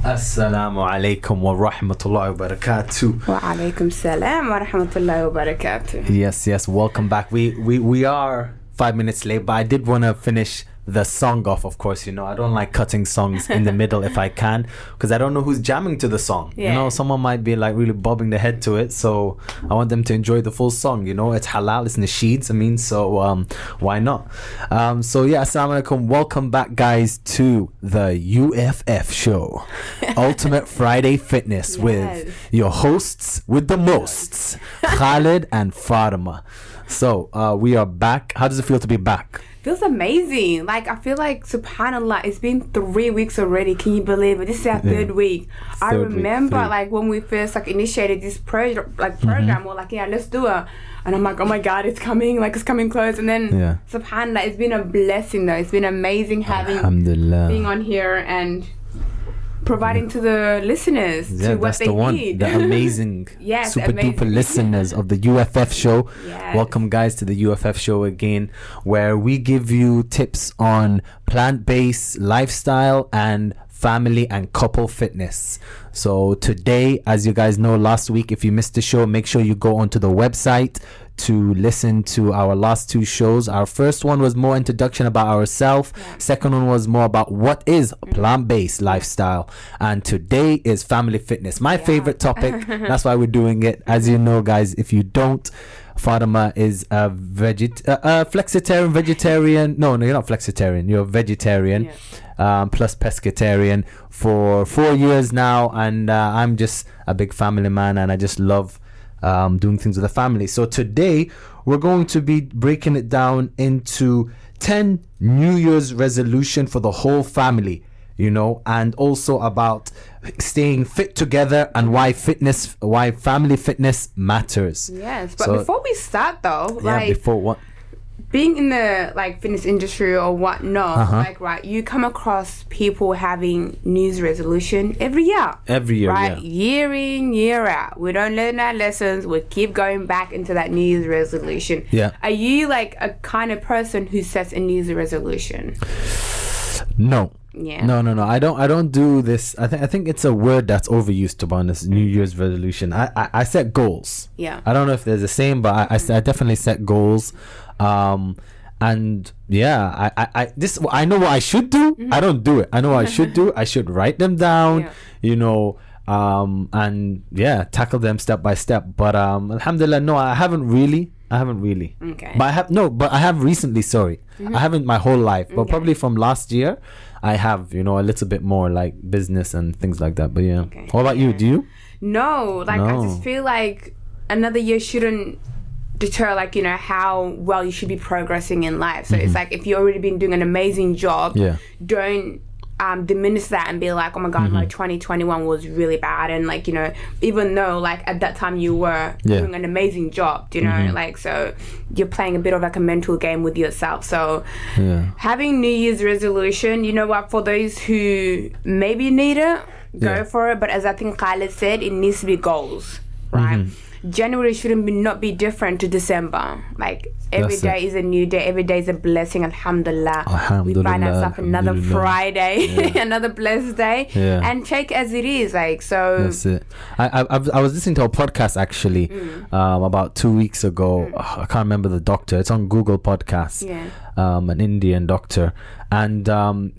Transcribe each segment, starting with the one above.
Assalamu alaikum wa rahmatullahi wa barakatuh. Wa alaikum salam wa rahmatullahi wa barakatuh. Yes, welcome back. We are 5 minutes late, but I did want to finish the song off, of course. I don't like cutting songs in the middle if I can, because I don't know who's jamming to the song. Someone might be like really bobbing their head to it, so I want them to enjoy the full song. It's halal, it's nasheeds, so why not? Assalamu alaikum, welcome back guys to the UFF show, Ultimate Friday Fitness, with your hosts with the mosts, Khalid and Fatima. So we are back. How does it feel to be back? Feels amazing. I feel like, subhanallah, it's been 3 weeks already. Can you believe it? This is our third week. I remember when we first initiated this program, we're like, yeah, let's do it. And I'm like, oh my God, it's coming, it's coming close. And then, subhanallah, it's been a blessing though. It's been amazing having, Alhamdulillah, being on here and providing to the listeners to what they need. The amazing, super duper listeners of the UFF show. Welcome guys to the UFF show again, where we give you tips on plant-based lifestyle and family and couple fitness. So today, as you guys know, last week, if you missed the show, make sure you go onto the website to listen to our last two shows. Our first one was more introduction about ourselves. Second one was more about what is plant-based lifestyle. And today is family fitness, my favorite topic. That's why we're doing it. As you know, guys, if you don't, Fatima is a flexitarian, vegetarian. No, you're not flexitarian. You're vegetarian, plus pescatarian for 4 years now. And I'm just a big family man, and I just love doing things with the family. So today we're going to be breaking it down into 10 New Year's resolution for the whole family, and also about staying fit together and why family fitness matters. Yes, but before we start though, before what? Being in the fitness industry or whatnot, you come across people having New Year's resolution every year, right? Year in, year out. We don't learn our lessons. We keep going back into that New Year's resolution. Are you a kind of person who sets a New Year's resolution? No. No. I don't do this. I think it's a word that's overused, to be honest. New Year's resolution. I set goals. I don't know if there's the same, but I definitely set goals. I know what I should do. I don't do it. I know what I should do. I should write them down, and tackle them step by step. But alhamdulillah, no, I haven't really. Okay. But I have recently, I haven't my whole life, but probably from last year I have, a little bit more business and things like that. But What about you? Do you? No, I just feel like another year shouldn't deter how well you should be progressing in life. So it's if you've already been doing an amazing job, don't diminish that and be like, oh my God, 2021 was really bad, and even though at that time you were doing an amazing job, so you're playing a bit of a mental game with yourself. So having New Year's resolution, for those who maybe need it, go for it. But as I think Khalid said, it needs to be goals, right? January shouldn't not be different to December. Every day is a new day. Every day is a blessing. Alhamdulillah. We find ourselves another Friday, another blessed day, and take as it is. So. That's it. I was listening to a podcast actually about 2 weeks ago. I can't remember the doctor. It's on Google Podcasts. An Indian doctor, and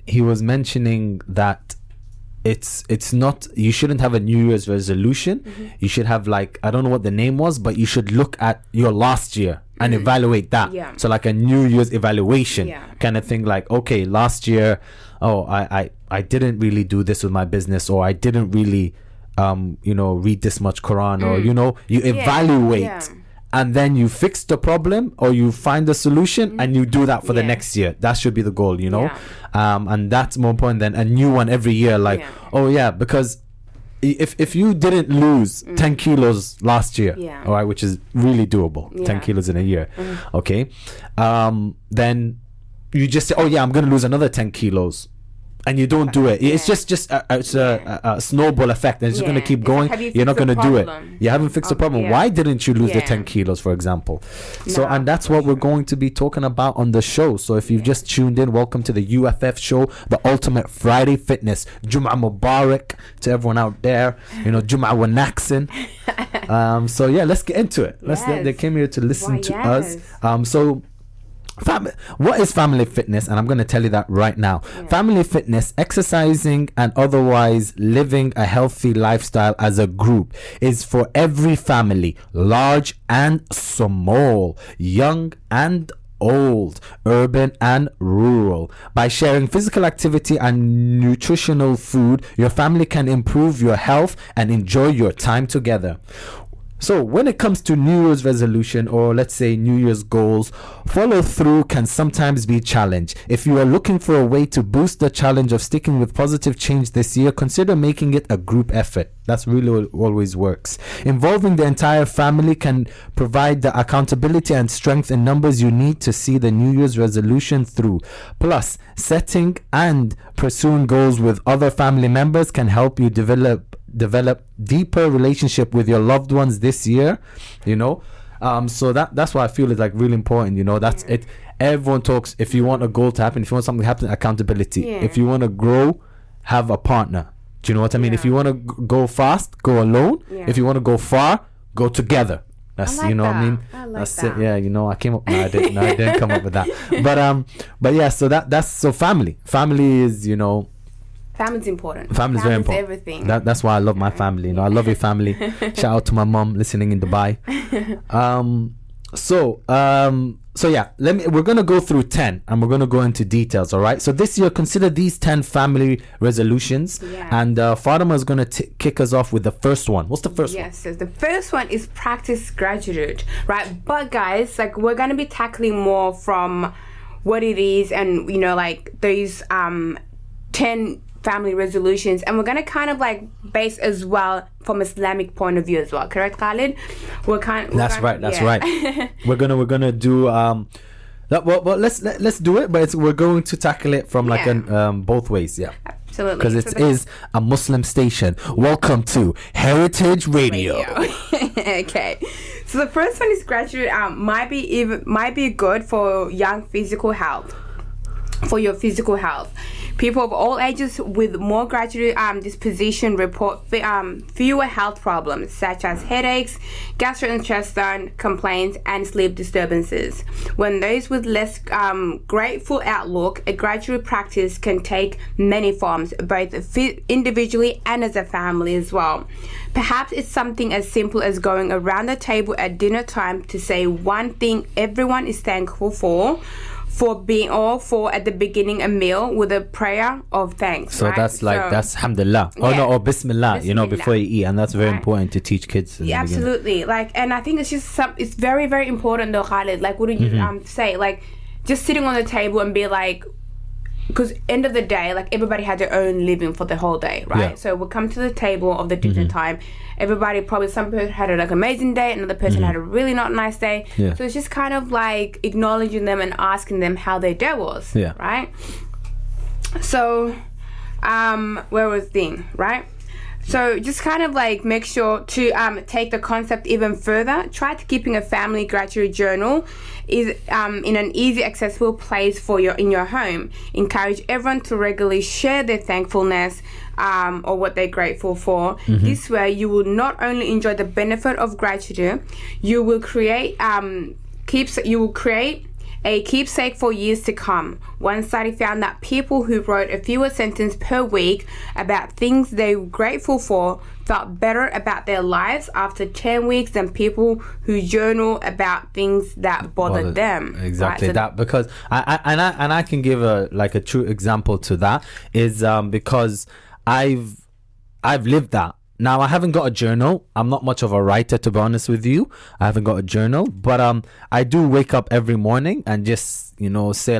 he was mentioning that it's not, you shouldn't have a New Year's resolution. You should have I don't know what the name was, but you should look at your last year and evaluate that. So a New Year's evaluation kind of thing, okay, last year, I didn't really do this with my business, or I didn't really read this much Quran, or you evaluate. And then you fix the problem, or you find the solution, and you do that for the next year. That should be the goal, and that's more important than a new one every year. Because if you didn't lose 10 kilos last year, all right, which is really doable, 10 kilos in a year, okay, then you just say, I'm going to lose another 10 kilos. and you don't do it, it's just a snowball effect, and it's just going to keep going. You're not going to do it. You haven't fixed the problem. Why didn't you lose the 10 kilos, for example? So, and that's what we're going to be talking about on the show. So if you've just tuned in, welcome to the UFF show, the ultimate Friday fitness. Jum'ah Mubarak to everyone out there. Jum'ah wa Naksin. So yeah, let's get into it. They came here to listen to us. What is family fitness? And I'm going to tell you that right now. Family fitness, exercising and otherwise living a healthy lifestyle as a group, is for every family, large and small, young and old, urban and rural. By sharing physical activity and nutritional food, your family can improve your health and enjoy your time together. So when it comes to New Year's resolution, or let's say New Year's goals, follow through can sometimes be challenged. If you are looking for a way to boost the challenge of sticking with positive change this year, consider making it a group effort. That's really always works. Involving the entire family can provide the accountability and strength in numbers you need to see the New Year's resolution through. Plus, setting and pursuing goals with other family members can help you develop deeper relationship with your loved ones this year. So that's why I feel is like really important. That's it. Everyone talks, if you want a goal to happen, if you want something to happen, accountability. If you want to grow, have a partner. Do you know what I mean? If you want to go fast, go alone. If you want to go far, go together. That's what I mean. That's it. Yeah, I came up. No, I didn't come up with that. But yeah. So that's family. Family is Family's important. Family's very important. Everything. That's why I love my family. I love your family. Shout out to my mom listening in Dubai. So yeah, we're gonna go through 10, and we're gonna go into details. All right. So this year, consider these 10 family resolutions, and Fatima is gonna kick us off with the first one. What's the first one? Yes, so the first one is practice gratitude, right? But guys, we're gonna be tackling more from what it is, and those 10 family resolutions, and we're going to kind of base as well from Islamic point of view as well, correct, Khalid? That's right. we're gonna do let's do it, but we're going to tackle it from both ways. Absolutely, because it is a Muslim station. Welcome to Heritage Radio. Okay, so the first one is gratitude. Might be good for young physical health, for your physical health. People of all ages with more gratitude disposition report fewer health problems such as headaches, gastrointestinal complaints, and sleep disturbances. When those with less grateful outlook, a gratitude practice can take many forms, both individually and as a family as well. Perhaps it's something as simple as going around the table at dinner time to say one thing everyone is thankful for at the beginning a meal with a prayer of thanks. So that's that's Alhamdulillah. Or Bismillah, before you eat, and that's very important to teach kids. Absolutely. And I think it's just it's very, very important though, Khalid. Wouldn't you say just sitting on the table and be because end of the day, everybody had their own living for the whole day, right? So we'll come to the table of the dinner time. Everybody some person had an amazing day, another person had a really not nice day. So it's just kind of acknowledging them and asking them how their day was, right? So where was the thing, right? So just kind of make sure to take the concept even further. Try to keeping a family gratitude journal is in an easy accessible place in your home. Encourage everyone to regularly share their thankfulness or what they're grateful for. This way you will not only enjoy the benefit of gratitude, you will create a keepsake for years to come. One study found that people who wrote a fewer sentences per week about things they were grateful for felt better about their lives after 10 weeks than people who journal about things that bothered them. Exactly, right? That because I can give a true example to that is because I've lived that. Now, I haven't got a journal. I'm not much of a writer, to be honest with you. I haven't got a journal, but I do wake up every morning and just say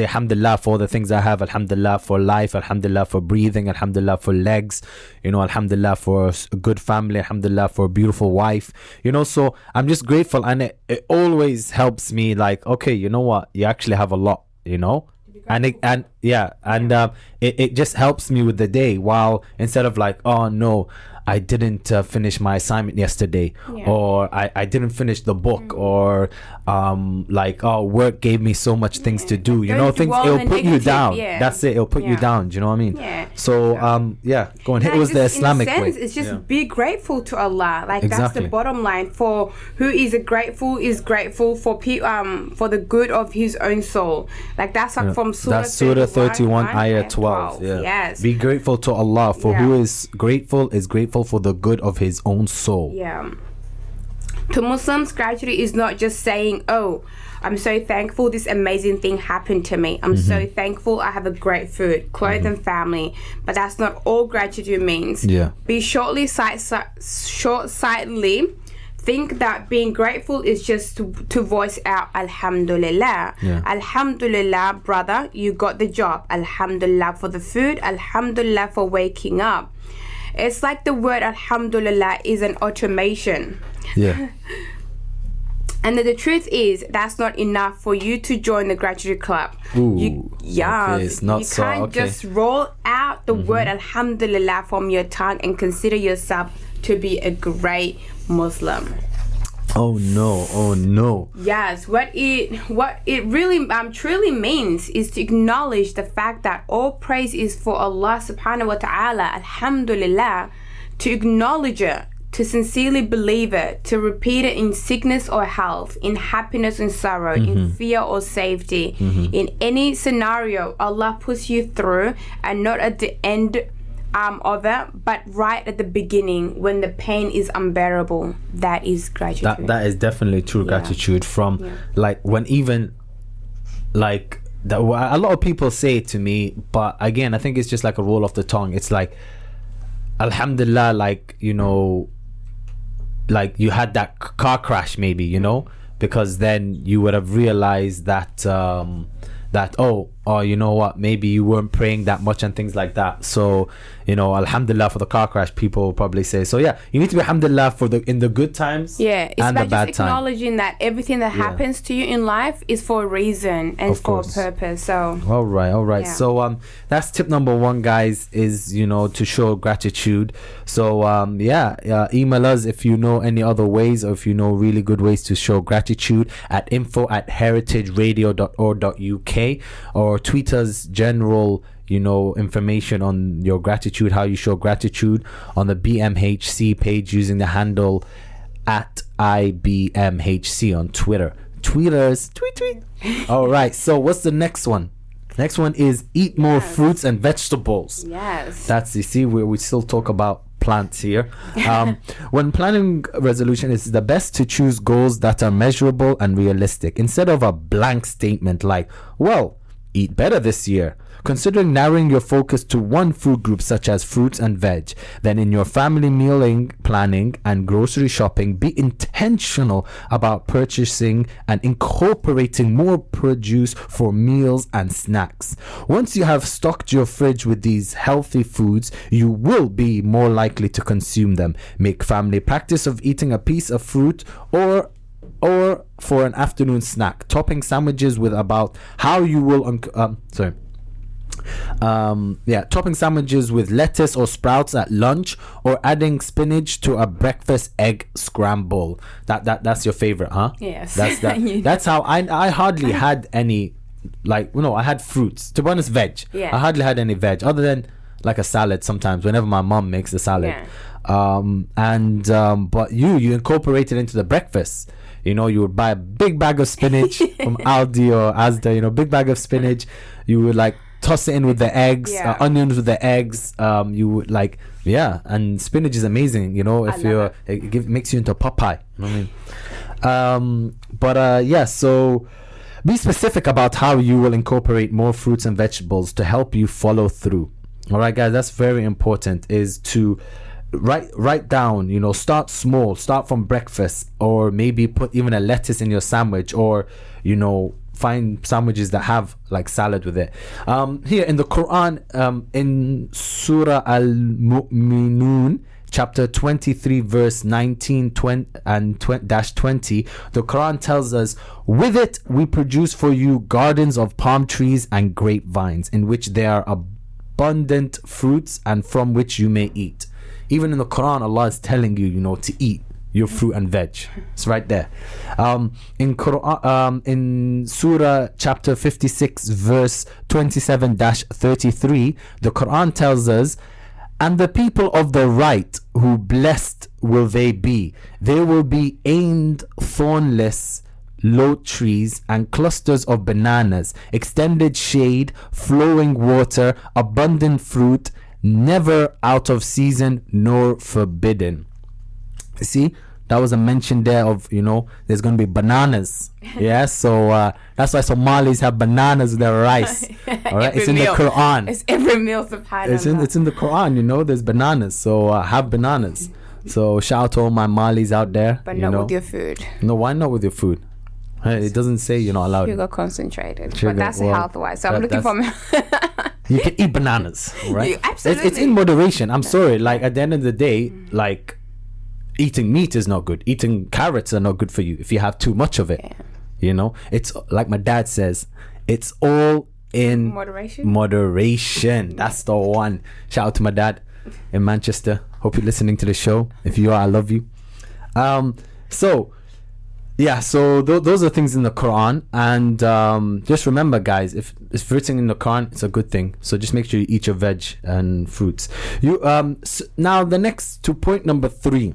Alhamdulillah for all the things I have. Alhamdulillah for life. Alhamdulillah for breathing. Alhamdulillah for legs. Alhamdulillah for a good family. Alhamdulillah for a beautiful wife. So I'm just grateful, and it always helps me. Okay, you know what? You actually have a lot. it just helps me with the day, while instead of like, oh no, I didn't finish my assignment yesterday, or I didn't finish the book, or like, oh, work gave me so much things to do, you know, things, it'll put you down. That's it, it'll put you down, do you know what I mean? So go on, hit was the Islamic way. It's just be grateful to Allah, like that's the bottom line. For who is grateful for for the good of his own soul, like that's like from Surah 31 ayah 12. Yes, be grateful to Allah, for who is grateful for the good of his own soul. To Muslims, gratitude is not just saying, oh, I'm so thankful this amazing thing happened to me. I'm so thankful I have a great food, clothes and family. But that's not all gratitude means. Be short-sightedly think that being grateful is just to voice out Alhamdulillah. Alhamdulillah, brother, you got the job. Alhamdulillah for the food. Alhamdulillah for waking up. It's like the word Alhamdulillah is an automation. And the truth is, that's not enough for you to join the gratitude club. You can't just roll out the word Alhamdulillah from your tongue and consider yourself to be a great Muslim. Oh no. Yes, what it really truly means is to acknowledge the fact that all praise is for Allah subhanahu wa ta'ala, Alhamdulillah, to acknowledge it, to sincerely believe it, to repeat it in sickness or health, in happiness and sorrow, in fear or safety. In any scenario Allah puts you through, and not at the end of it, but right at the beginning when the pain is unbearable. That is gratitude. That is definitely true gratitude. From like, when even like a lot of people say it to me, but again I think it's just like a roll off the tongue. It's like, Alhamdulillah, like, you know, like you had that car crash maybe, you know, because then you would have realized that you know what, maybe you weren't praying that much and things like that. So, you know, Alhamdulillah for the car crash, people will probably say. So you need to be Alhamdulillah in the good times and the bad times. Acknowledging that everything that happens to you in life is for a reason and for a purpose. So all right. So that's tip number 1, guys, is, you know, to show gratitude. So email us if you know any other ways, or if you know really good ways to show gratitude, at info@heritageradio.org.uk, or tweet us general, you know, information on your gratitude, how you show gratitude, on the BMHC page using the handle @IBMHC on Twitter. Tweet. All right, so what's the next one? Next one is eat more fruits and vegetables. That's, you see, we still talk about plants here. When planning resolution, it's the best to choose goals that are measurable and realistic, instead of a blank statement like, well, eat better this year. Considering narrowing your focus to one food group, such as fruits and veg. Then in your family mealing planning and grocery shopping, be intentional about purchasing and incorporating more produce for meals and snacks. Once you have stocked your fridge with these healthy foods, you will be more likely to consume them. Make family practice of eating a piece of fruit or for an afternoon snack. Topping sandwiches with topping sandwiches with lettuce or sprouts at lunch, or adding spinach to a breakfast egg scramble. That's your favorite, huh? Yes. That's how I hardly had any, like, you know, I had fruits, to be honest. Veg, I hardly had any veg other than like a salad sometimes whenever my mom makes the salad. But you incorporate it into the breakfast. You know, you would buy a big bag of spinach from Aldi or Asda, you know, big bag of spinach. You would like toss it in with the eggs, onions with the eggs. You would like, and spinach is amazing, you know, it makes you into Popeye, you know what I mean? So be specific about how you will incorporate more fruits and vegetables to help you follow through. All right, guys, that's very important, is to write down, you know, start small, start from breakfast, or maybe put even a lettuce in your sandwich, or, you know, find sandwiches that have like salad with it. Here in the Quran, in Surah Al-Mu'minun, chapter 23 verse 19 20 and 20, the Quran tells us, with it we produce for you gardens of palm trees and grapevines, in which there are abundant fruits and from which you may eat. Even in the Quran, Allah is telling you, to eat your fruit and veg. It's right there. In Quran, in Surah chapter 56 verse 27-33, the Quran tells us, and the people of the right, who blessed will they be. There will be aimed thornless lote trees and clusters of bananas, extended shade, flowing water, abundant fruit, never out of season nor forbidden. See, that was a mention there of, there's going to be bananas. Yeah, so that's why Somalis have bananas in their rice. All right, it's in the Quran. It's every meal, subhanAllah. It's in the Quran, there's bananas. So have bananas. So shout out to all my Malis out there. But not with your food. No, why not with your food? It doesn't say you're not allowed. Sugar concentrated. But that's health-wise. So I'm looking for... You can eat bananas, right? Absolutely. It's in moderation. I'm sorry. Like, at the end of the day, like... eating meat is not good. Eating carrots are not good for you if you have too much of it. Yeah. It's like my dad says, it's all in moderation. That's the one. Shout out to my dad in Manchester. Hope you're listening to the show. If you are, I love you. So those are things in the Quran, and just remember, guys, if it's written in the Quran, it's a good thing. So just make sure you eat your veg and fruits. Now the next to point number 3,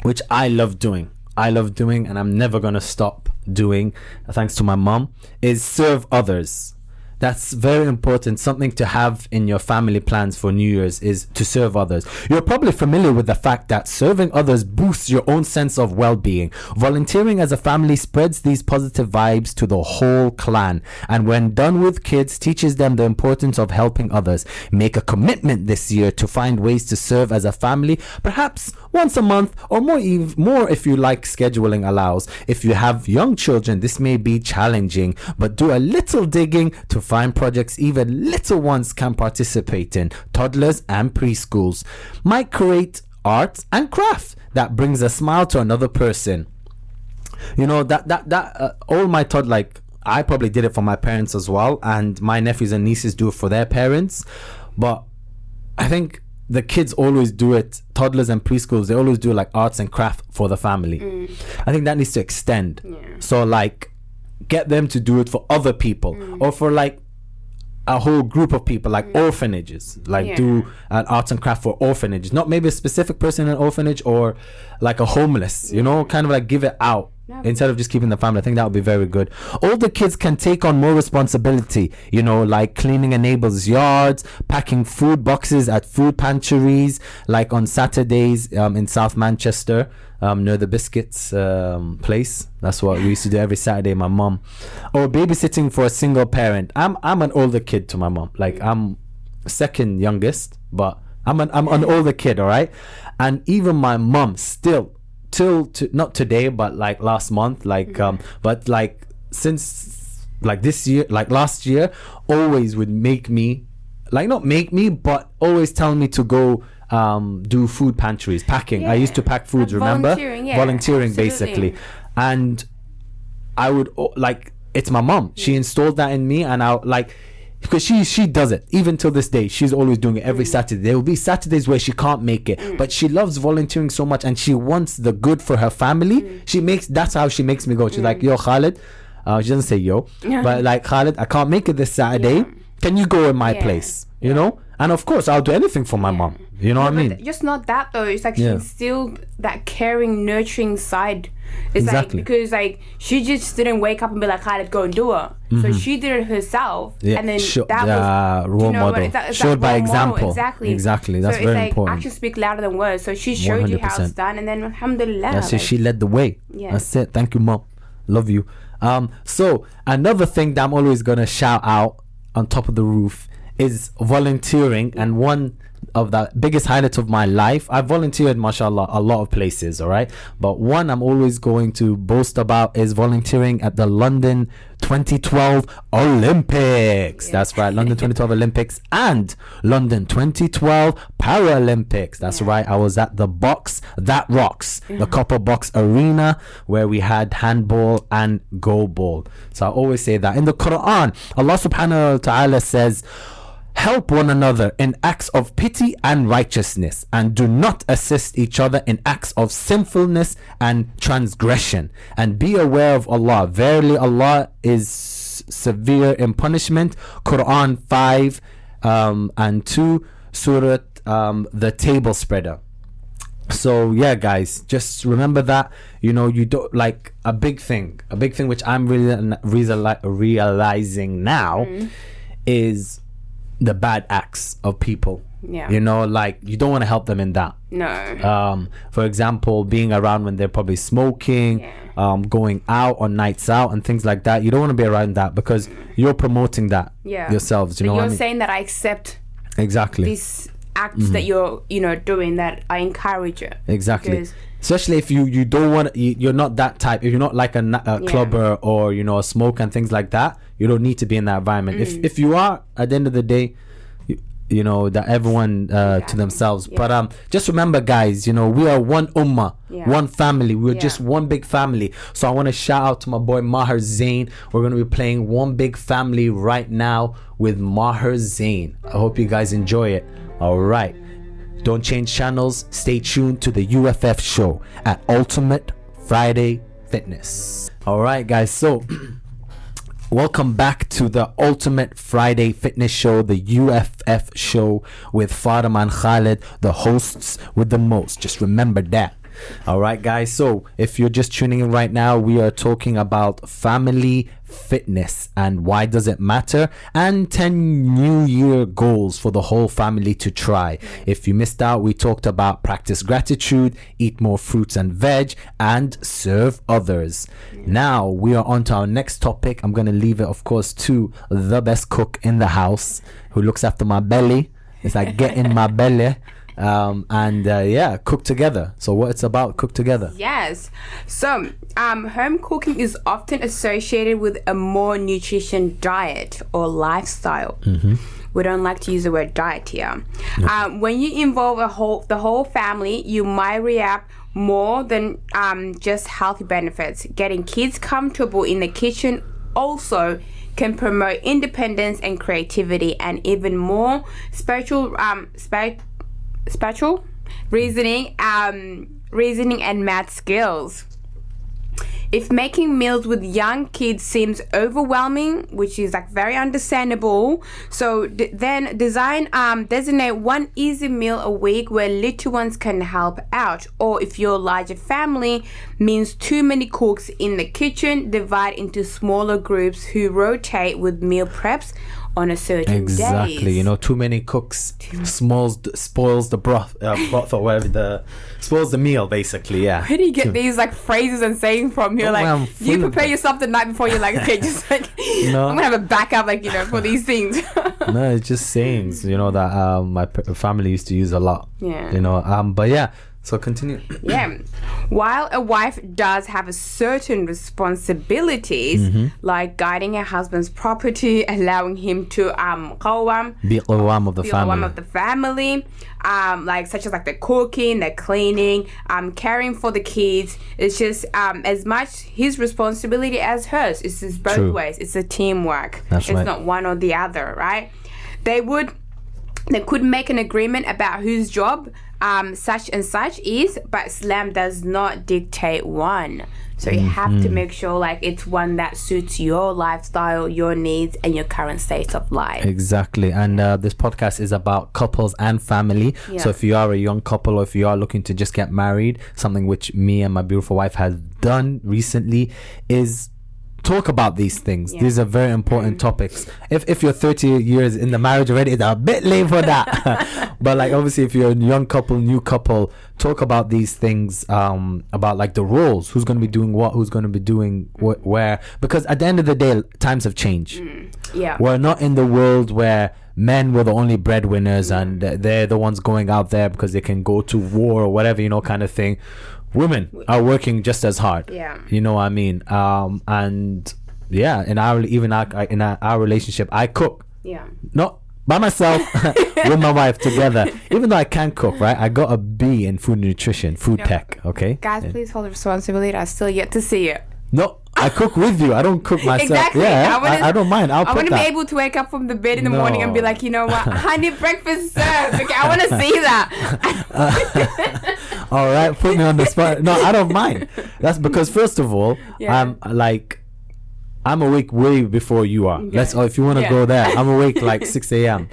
which I love doing, and I'm never gonna stop doing, thanks to my mom, is serve others. That's very important. Something to have in your family plans for New Year's is to serve others. You're probably familiar with the fact that serving others boosts your own sense of well-being. Volunteering as a family spreads these positive vibes to the whole clan, and when done with kids, teaches them the importance of helping others. Make a commitment this year to find ways to serve as a family, perhaps once a month or more if you like scheduling allows. If you have young children, this may be challenging, but do a little digging to find projects even little ones can participate in. Toddlers and preschools might create art and craft that brings a smile to another person. All my I probably did it for my parents as well, and my nephews and nieces do it for their parents, but I think the kids always do it, toddlers and preschools, they always do like arts and craft for the family. I think that needs to extend. So get them to do it for other people, or for a whole group of people, like orphanages, do an arts and craft for orphanages, not maybe a specific person in an orphanage, or like a homeless, kind of give it out instead of just keeping the family. I think that would be very good. Older kids can take on more responsibility, like cleaning a neighbor's yards, packing food boxes at food pantries, like on Saturdays in South Manchester, near the biscuits place. That's what we used to do every Saturday, my mom. Or babysitting for a single parent. I'm an older kid to my mom. I'm second youngest, but I'm an older kid, all right? And even my mom still not today, but last month, but since this year, last year, always would make me, not make me, but always tell me to go do food pantries, packing. I used to pack foods, remember? Volunteering basically. And I would it's my mom. She installed that in me, and I because she does it even till this day. She's always doing it every Saturday. There will be Saturdays where she can't make it, but she loves volunteering so much, and she wants the good for her family. That's how she makes me go. She's like, yo, Khalid, she doesn't say yo, but Khalid, I can't make it this Saturday, can you go in my place, and of course I'll do anything for my mom, what I mean? Just not that though, it's she's still that caring, nurturing side. It's exactly. Because she just didn't wake up and be like, Khalid, go and do it. So she did it herself, and then that was role model, showed by example. Exactly, that's so very important. Actions speak louder than words. So she showed 100%. You how it's done, and then Alhamdulillah, that's it. She led the way. That's it. Thank you, mom, love you. So another thing that I'm always gonna shout out on top of the roof is volunteering, and one of the biggest highlights of my life, I volunteered, mashallah, a lot of places, all right? But one I'm always going to boast about is volunteering at the London 2012 Olympics. Yeah. That's right, London 2012 Olympics and London 2012 Paralympics. That's right, I was at the box that rocks, the Copper Box Arena, where we had handball and goalball. So I always say that. In the Quran, Allah subhanahu wa ta'ala says, help one another in acts of pity and righteousness, and do not assist each other in acts of sinfulness and transgression, and be aware of Allah. Verily Allah is severe in punishment. Quran 5 and 2, Surah the Table Spreader. So yeah, guys, just remember that, you know, you don't, like, a big thing which I'm really realizing now is the bad acts of people. Yeah. You know, like, you don't want to help them in that. No. For example, being around when they're probably smoking, going out on nights out and things like that. You don't want to be around that because you're promoting that yourselves. You know, you're saying that I accept these acts that you're, you know, doing, that I encourage it. Exactly. Especially if you don't want, you're not that type. If you're not like a clubber or, you know, a smoker and things like that, you don't need to be in that environment. If you are, at the end of the day, you know, that everyone to themselves. But just remember, guys, you know, we are one ummah, one family. We're just one big family. So I want to shout out to my boy Maher Zain. We're going to be playing One Big Family right now with Maher Zain. I hope you guys enjoy it. All right. Don't change channels. Stay tuned to the UFF show at Ultimate Friday Fitness. All right, guys. So welcome back to the Ultimate Friday Fitness show, the UFF show with Fatima and Khalid, the hosts with the most. Just remember that. All right, guys. So if you're just tuning in right now, we are talking about family fitness and why does it matter, and 10 New Year goals for the whole family to try. If you missed out, we talked about practice gratitude, eat more fruits and veg, and serve others. Now we are on to our next topic. I'm going to leave it, of course, to the best cook in the house who looks after my belly. It's like get in my belly. Cook together. So what it's about, cook together. Yes. So home cooking is often associated with a more nutrition diet or lifestyle. We don't like to use the word diet here. When you involve the whole family, you might react more than just healthy benefits. Getting kids comfortable in the kitchen also can promote independence and creativity, and even more spatial reasoning and math skills. If making meals with young kids seems overwhelming, which is like very understandable, so then designate one easy meal a week where little ones can help out. Or if your larger family means too many cooks in the kitchen, divide into smaller groups who rotate with meal preps on a certain days. You know, too many cooks spoils the broth or whatever, spoils the meal, basically. Where do you get these like phrases and sayings from? You're like, you prepare yourself the night before. You're like, okay, just like I'm gonna have a backup, like, you know, for these things. No, it's just sayings, you know, that my family used to use a lot. You know, but yeah. So continue. While a wife does have a certain responsibilities, like guiding her husband's property, allowing him to be qawwam of the family, like such as like the cooking, the cleaning, caring for the kids, it's just as much his responsibility as hers. It's just both ways. It's a teamwork. It's not one or the other, right? They could make an agreement about whose job such and such is, but Islam does not dictate one. So you have to make sure like it's one that suits your lifestyle, your needs, and your current state of life. Exactly. And this podcast is about couples and family. So if you are a young couple, or if you are looking to just get married, something which me and my beautiful wife has done recently, is talk about these things. Yeah. These are very important topics. If you're 30 years in the marriage already, it's a bit late for that. But like obviously if you're a young couple, new couple, talk about these things, about like the roles, who's going to be doing what, who's going to be doing where, because at the end of the day times have changed. Yeah, we're not in the world where men were the only breadwinners and they're the ones going out there because they can go to war or whatever, you know, kind of thing. Women are working just as hard. Yeah, you know what I mean. And yeah, in our relationship, I cook. Yeah, not by myself, with my wife together. Even though I can cook, right? I got a B in food nutrition, food tech. Okay, guys, please hold responsibility. I still yet to see it. No, I cook with you. I don't cook myself. Exactly. Yeah, I don't mind. I want to be able to wake up from the bed in the morning and be like, you know what, I need breakfast served. Okay, I want to see that. All right, put me on the spot. No, I don't mind. That's because first of all, I'm awake way before you are. Okay. If you want to go there, I'm awake like 6 a.m.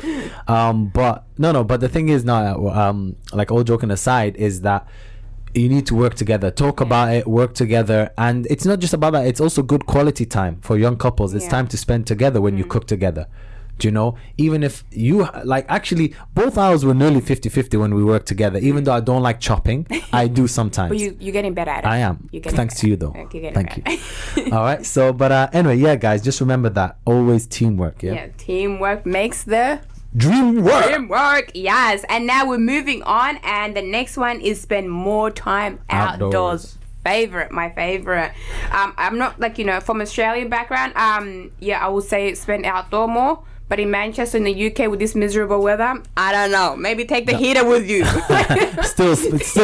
But the thing is now, like all joking aside, is that you need to work together, talk about it, work together. And it's not just about that, it's also good quality time for young couples. It's time to spend together when you cook together. Do you know, even if you like, actually both ours were nearly 50-50 when we worked together. Even though I don't like chopping, I do sometimes. But you're getting better at it. I am. Thanks to you though. Thank you. All right, so but anyway, yeah guys, just remember that always teamwork. Yeah, teamwork makes the dream work. Yes. And now we're moving on, and the next one is spend more time outdoors. My favorite. I'm not like, you know, from Australian background. I would say spend outdoor more. But in Manchester, in the UK, with this miserable weather, I don't know. Maybe take the heater with you. still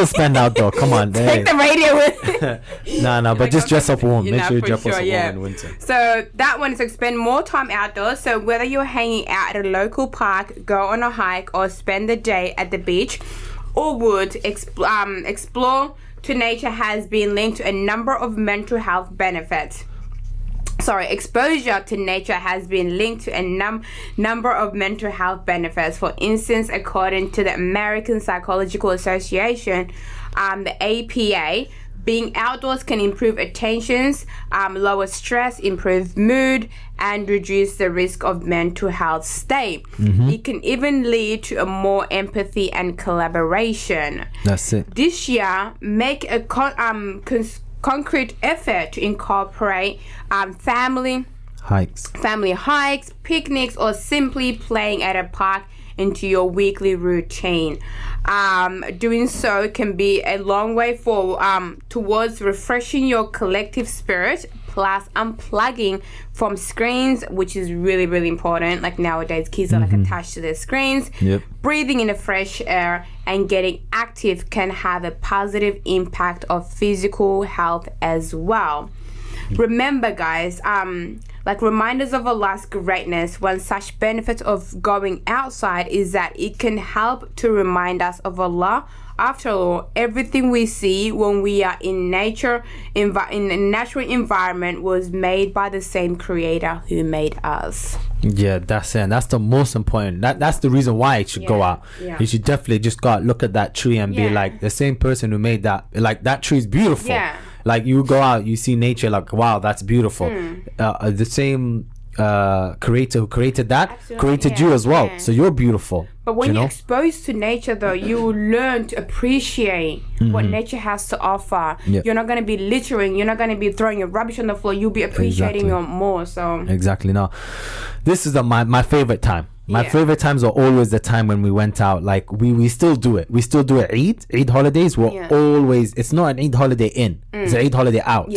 spend outdoor. Come on, take the radio with. No, but just dress up warm. Make sure you dress up warm in winter. So that one is like spend more time outdoors. So whether you're hanging out at a local park, go on a hike, or spend the day at the beach, or would explore to nature has been linked to a number of mental health benefits. Exposure to nature has been linked to a number of mental health benefits. For instance, according to the American Psychological Association, the APA, being outdoors can improve attention, lower stress, improve mood, and reduce the risk of mental health state. It can even lead to a more empathy and collaboration. That's it. This year, make a concrete effort to incorporate family hikes, picnics, or simply playing at a park into your weekly routine. Doing so can be a long way towards refreshing your collective spirit, plus unplugging from screens, which is really, really important. Like nowadays, kids are like attached to their screens. Breathing in the fresh air and getting active can have a positive impact of physical health as well. Remember, guys, like reminders of Allah's greatness. One such benefit of going outside is that it can help to remind us of Allah. After all, everything we see when we are in nature, in a natural environment, was made by the same creator who made us. Yeah, that's it. And that's the most important. That's the reason why it should go out. You should definitely just go out, look at that tree and be like, the same person who made that, like, that tree is beautiful. Like, you go out, you see nature, like, wow, that's beautiful. The same creator who created that created you as well. So you're beautiful. But when you're exposed to nature, though, you will learn to appreciate what nature has to offer. You're not going to be littering. You're not going to be throwing your rubbish on the floor. You'll be appreciating it more. So exactly. Now, this is my favorite time. My favorite times are always the time when we went out. Like we still do it. We still do it. Eid holidays. We're always. It's not an Eid holiday in. It's an Eid holiday out.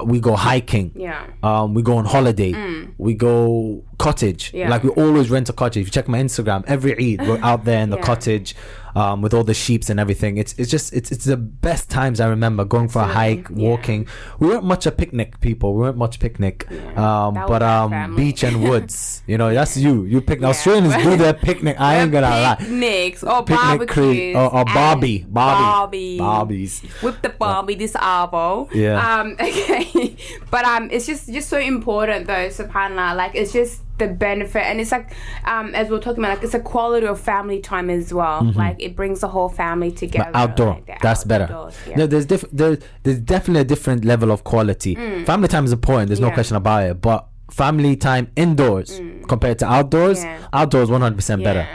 We go hiking. We go on holiday. We go cottage. Like we always rent a cottage. If you check my Instagram, every Eid we're out there in the cottage. With all the sheeps and everything. It's the best times I remember going for a hike, walking. We weren't much a picnic people. We weren't much picnic. But beach and woods. You know, that's you pick Australians do their picnic. I ain't gonna lie. Picnics or barbecues or Barbies. Whip the Barbie this arvo. Okay. But it's just so important though, subhanallah. Like it's just the benefit, and it's like as we're talking about, like it's a quality of family time as well. Like it brings the whole family together. But outdoor, like that's better. Yeah. No, there's definitely a different level of quality. Family time is important, there's no question about it, but family time indoors compared to outdoors, outdoors 100% better.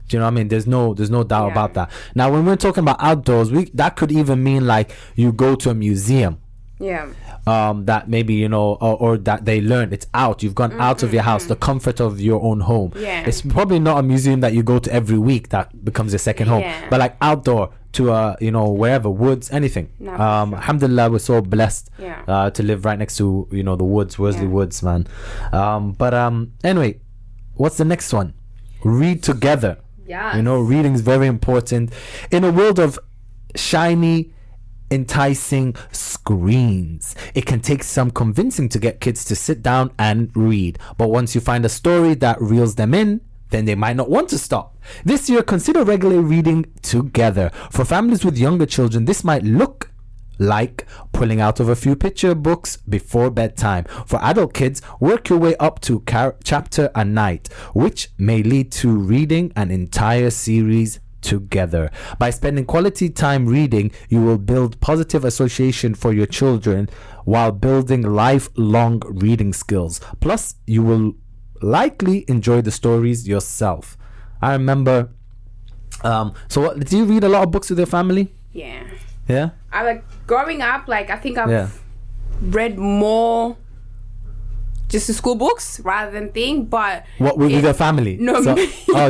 Do you know what I mean? There's no doubt about that. Now when we're talking about outdoors, that could even mean like you go to a museum. That maybe, you know, or that they learn it's out, you've gone out of your house, the comfort of your own home. It's probably not a museum that you go to every week that becomes your second home, but like outdoor to you know, wherever, woods, anything. Alhamdulillah, we're so blessed to live right next to, you know, the woods, Worsley Woods, man. But anyway, what's the next one? Read together. You know, reading is very important in a world of shiny, enticing screens. It can take some convincing to get kids to sit down and read, but once you find a story that reels them in, then they might not want to stop. This year, consider regularly reading together. For families with younger children, this might look like pulling out of a few picture books before bedtime. For adult kids, work your way up to chapter a night, which may lead to reading an entire series together. By spending quality time reading, you will build positive association for your children while building lifelong reading skills. Plus, you will likely enjoy the stories yourself. I remember do you read a lot of books with your family? Yeah, I like growing up, like I think I've read more just the school books rather than thing, but what with your family? No,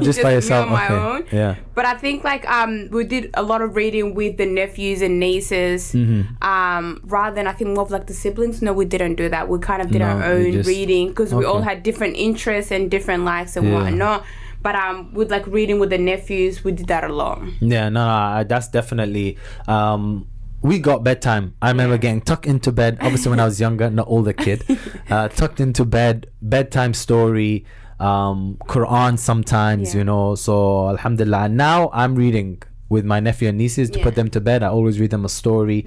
just by yourself. Me on my own. Yeah. But I think like we did a lot of reading with the nephews and nieces, rather than I think more of like the siblings. No, we didn't do that. We kind of did our own reading because we all had different interests and different likes and whatnot. But with like reading with the nephews, we did that a lot. Yeah, no, that's definitely. We got bedtime. I remember getting tucked into bed. Obviously, when I was younger, not older kid, tucked into bed. Bedtime story, Quran sometimes, you know. So Alhamdulillah. Now I'm reading with my nephew and nieces to put them to bed. I always read them a story.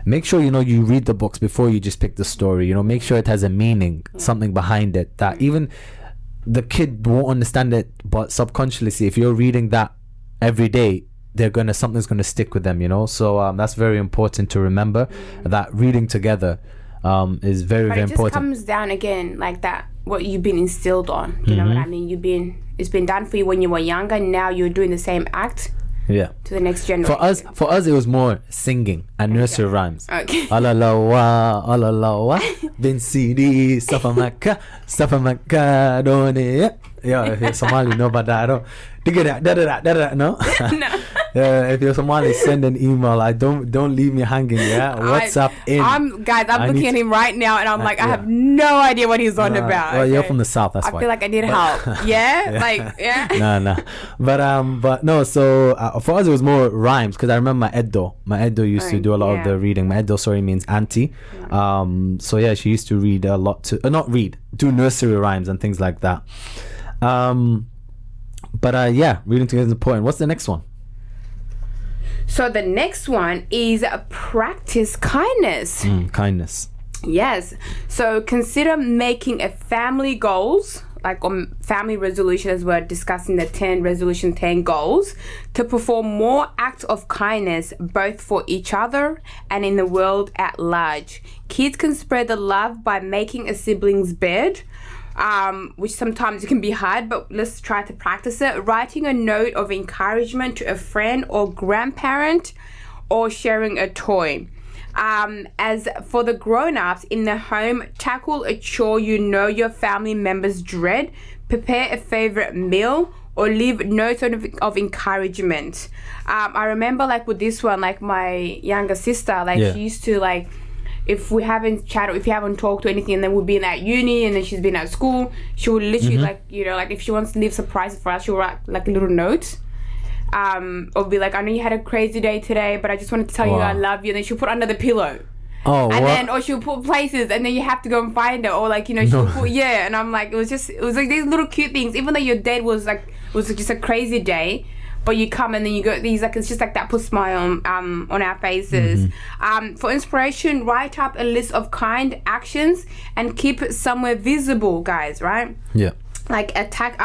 Make sure, you know, you read the books before you just pick the story. You know, make sure it has a meaning, something behind it that even the kid won't understand it, but subconsciously, if you're reading that every day, something's gonna stick with them, you know. So that's very important to remember, that reading together is very, very important. But it just comes down again like that, what you've been instilled on. You know what I mean? It's been done for you when you were younger. Now you're doing the same act. Yeah. To the next generation. For us, it was more singing and nursery rhymes. Okay. Alalawa, bin Sidi, Safa Makka, Done. Yeah, if you're Somali, no, but I don't. No. No. If you're Somali, send an email. Don't leave me hanging. Yeah, WhatsApp in. I'm looking at him right now, and I'm like, I have no idea what he's on about. Well, you're from the south, that's why. I feel like I need help. No. But no. So for us, it was more rhymes because I remember my Edo used to do a lot of the reading. My Edo, means auntie. So yeah, she used to read a lot do nursery rhymes and things like that. Reading together is important. What's the next one? So the next one is practice kindness. Kindness. Yes. So consider making a family goals, like family resolution, as we're discussing the 10 goals, to perform more acts of kindness both for each other and in the world at large. Kids can spread the love by making a sibling's bed, which sometimes it can be hard, but let's try to practice it. Writing a note of encouragement to a friend or grandparent, or sharing a toy. As for the grown-ups in the home, tackle a chore you know your family members dread, prepare a favorite meal, or leave notes of encouragement. I remember like with this one, like my younger sister, she used to like, if we haven't chatted, if you haven't talked or anything, and then we've been at uni and then she's been at school, she would literally like if she wants to leave surprises for us, she'll write like a little note. Or be like, I know you had a crazy day today, but I just wanted to tell you I love you. And then she'll put under the pillow. Or she'll put places, and then you have to go and find her. Or like, she'll put, and I'm like, it was like these little cute things. Even though your day was just a crazy day, but you come and then you go, these like, it's just like that puts smile on our faces. For inspiration, write up a list of kind actions and keep it somewhere visible, guys, right? Yeah. Like tacked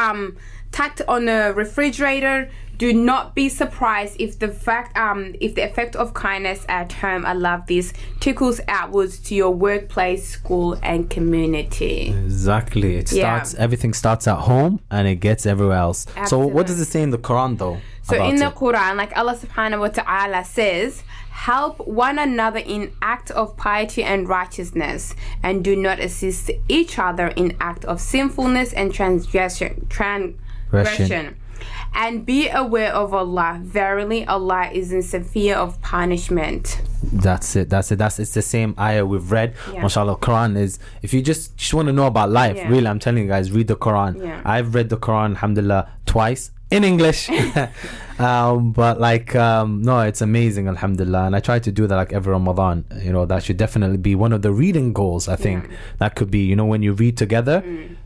on the refrigerator. Do not be surprised if the effect of kindness at home, I love this, trickles outwards to your workplace, school, and community. Exactly. Everything starts at home and it gets everywhere else. Absolutely. So what does it say in the Quran though? So in the Quran, like Allah subhanahu wa ta'ala says, help one another in act of piety and righteousness, and do not assist each other in act of sinfulness and transgression. And be aware of Allah. Verily, Allah is in severe of punishment. That's it. It's the same ayah we've read. MashaAllah, Quran is, if you just want to know about life, really, I'm telling you guys, read the Quran. I've read the Quran, alhamdulillah, twice in English. But like, no, it's amazing, alhamdulillah. And I try to do that like every Ramadan. You know, that should definitely be one of the reading goals, I think. That could be, you know, when you read together,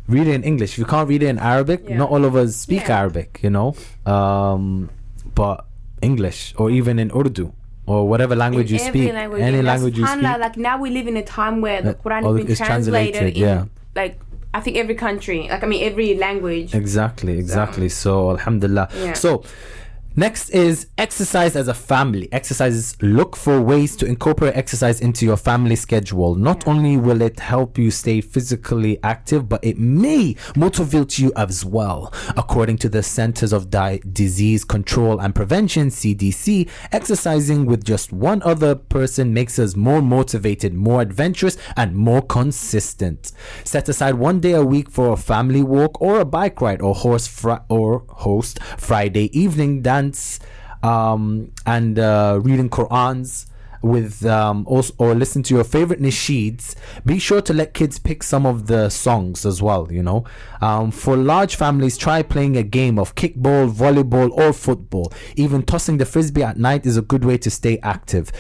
read it in English. If you can't read it in Arabic, not all of us speak Arabic, you know. But English, or even in Urdu, or whatever language you speak, any language you speak. Like now we live in a time where the Quran has been translated in, like, I think every country, like, I mean, every language. Exactly. So alhamdulillah. So next is exercise as a family. Exercises, look for ways to incorporate exercise into your family schedule. Not only will it help you stay physically active, but it may motivate you as well. According to the Centers of Disease Control and Prevention, CDC, exercising with just one other person makes us more motivated, more adventurous, and more consistent. Set aside one day a week for a family walk or a bike ride, or host Friday evening dance and reading Qur'ans with also, or listen to your favorite nasheeds. Be sure to let kids pick some of the songs as well, you know. For large families, try playing a game of kickball, volleyball, or football. Even tossing the frisbee at night is a good way to stay active.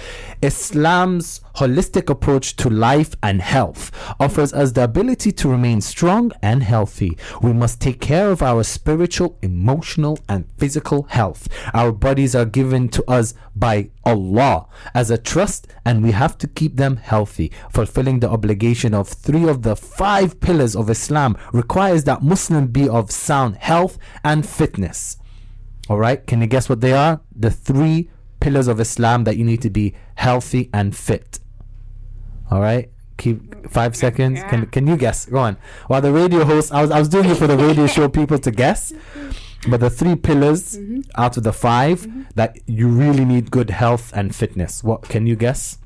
Islam's holistic approach to life and health offers us the ability to remain strong and healthy. We must take care of our spiritual, emotional, and physical health. Our bodies are given to us by Allah as a trust, and we have to keep them healthy. Fulfilling the obligation of 3 of the 5 pillars of Islam requires that Muslim be of sound health and fitness. All right, can you guess what they are? The 3 pillars of Islam that you need to be healthy and fit. All right, keep 5 seconds. Can you guess? Go on. While the radio host, I was doing it for the radio show people to guess, but the 3 pillars out of the 5 that you really need good health and fitness. What can you guess?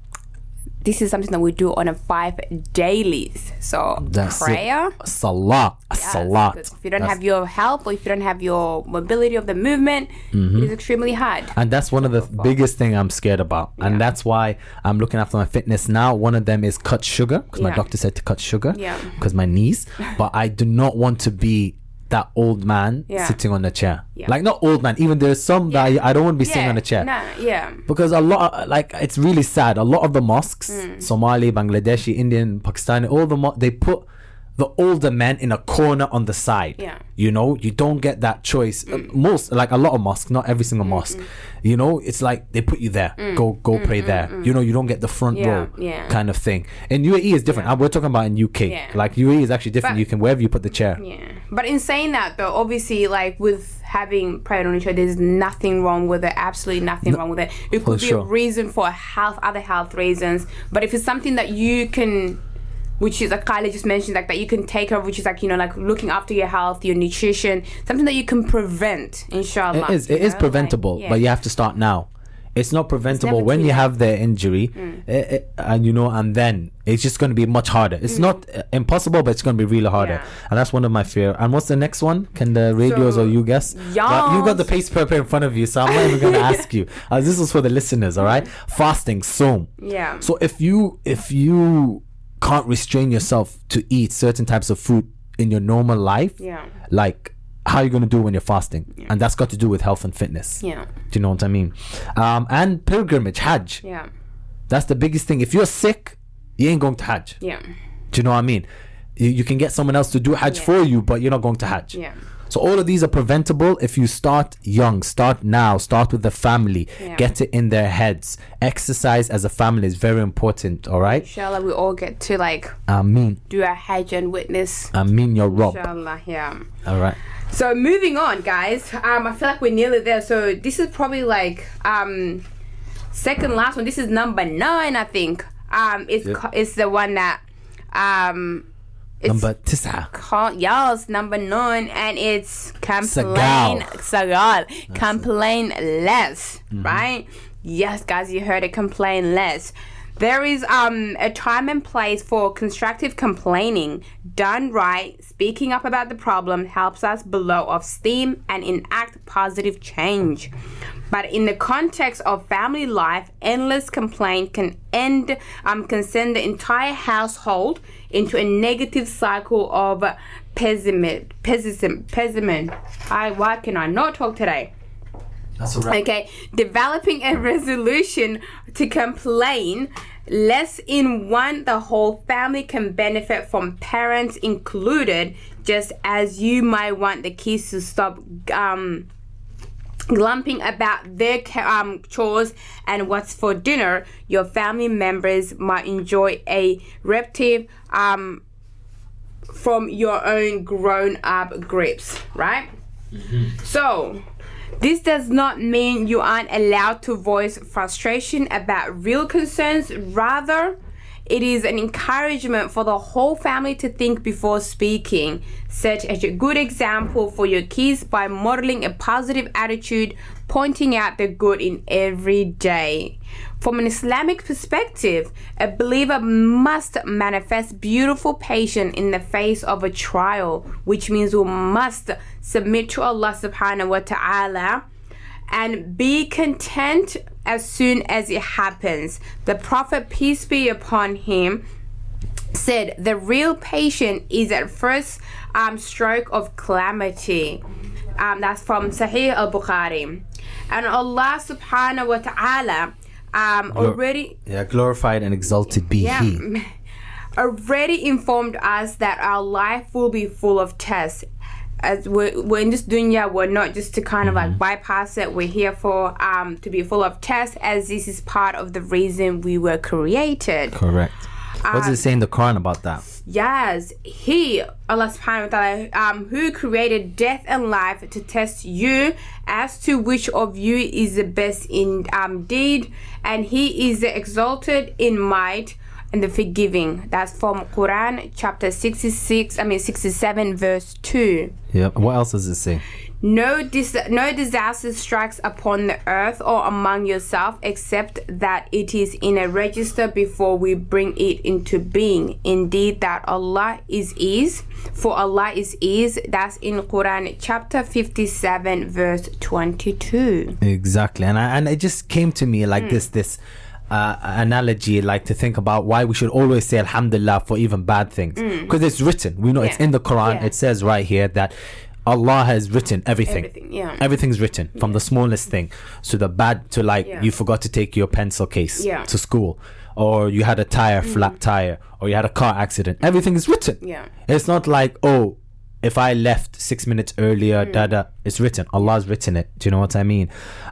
This is something that we do on a 5 dailies. So that's prayer, salat. If you don't have your health, or if you don't have your mobility of the movement, it is extremely hard. And that's one of the biggest thing I'm scared about. And that's why I'm looking after my fitness now. One of them is cut sugar, because my doctor said to cut sugar because my knees. But I do not want to be that old man sitting on the chair. Like, not old man, even there's some that I don't want to be sitting on the chair. Because a lot, like, it's really sad. A lot of the mosques, Somali, Bangladeshi, Indian, Pakistani, all the they put the older men in a corner on the side. You know, you don't get that choice. Most, like a lot of mosques, not every single mosque. You know, it's like they put you there. Go pray there. You know, you don't get the front row kind of thing. And UAE is different. We're talking about in UK. Like, UAE is actually different. But you can, wherever you put the chair. But in saying that though, obviously, like, with having prayer on each other, there's nothing wrong with it. Absolutely nothing wrong with it. It could be a reason for other health reasons. But if it's something that you can, which is like Khalid just mentioned, like, that you can take over, which is like, you know, like looking after your health, your nutrition, something that you can prevent, inshallah. It is preventable, but you have to start now. It's not preventable when you have the injury, and you know, and then it's just going to be much harder. It's not impossible, but it's going to be really harder. And that's one of my fear. And what's the next one? Can the radios or you guess? Well, you got the pace paper in front of you, so I'm not even going to ask you. This is for the listeners, all right? Fasting, Som. So if you can't restrain yourself to eat certain types of food in your normal life, like, how are you going to do when you're fasting? And that's got to do with health and fitness. Do you know what I mean? And pilgrimage, Hajj. That's the biggest thing. If you're sick, you ain't going to Hajj. Do you know what I mean? You can get someone else to do Hajj for you, but you're not going to Hajj. So all of these are preventable if you start young, start now, start with the family, get it in their heads. Exercise as a family is very important, all right? Inshallah, we all get to like Ameen. Do a Hajj and witness. Ameen, your Rob. Inshallah, yeah. All right. So moving on, guys. I feel like we're nearly there. So this is probably like second last one. This is number 9, I think. It's the one that it's number 9. Yes, number 9, and it's complain. Sagal. Complain less, right? Yes, guys, you heard it. Complain less. There is a time and place for constructive complaining. Done right, speaking up about the problem helps us blow off steam and enact positive change. But in the context of family life, endless complaint can send the entire household into a negative cycle of pessimism. Why can I not talk today? That's all right. Okay, developing a resolution to complain less in one the whole family can benefit from, parents included, just as you might want the kids to stop glumping about their chores and what's for dinner. Your family members might enjoy a repetitive from your own grown-up grips, right? So this does not mean you aren't allowed to voice frustration about real concerns. Rather, it is an encouragement for the whole family to think before speaking. Set a good example for your kids by modeling a positive attitude, pointing out the good in every day. From an Islamic perspective, a believer must manifest beautiful patience in the face of a trial, which means we must submit to Allah subhanahu wa ta'ala and be content as soon as it happens. The Prophet, peace be upon him, said the real patient is at first stroke of calamity. That's from Sahih al-Bukhari. And Allah subhanahu wa ta'ala glorified and exalted be He. Already informed us that our life will be full of tests. As we're in this dunya, we're not just to kind of like bypass it. We're here for to be full of tests, as this is part of the reason we were created. Correct. What does it say in the Quran about that? Yes, He, Allah subhanahu wa ta'ala, who created death and life to test you as to which of you is the best in deed, and He is the exalted in might and the forgiving. That's from Quran chapter 67 verse 2. Yep. What else does it say? No disaster strikes upon the earth or among yourself except that it is in a register before we bring it into being. Indeed, that Allah is ease. For Allah is ease. That's in Quran chapter 57 verse 22. Exactly. And it just came to me like this analogy, like to think about why we should always say Alhamdulillah for even bad things, because it's written. We know it's in the Quran. It says right here that Allah has written everything. Everything's written, from the smallest thing to the bad, to like you forgot to take your pencil case to school, or you had a flat tire, or you had a car accident. Everything is written. It's not like, oh, if I left 6 minutes earlier, it's written. Allah's written it. Do you know what I mean?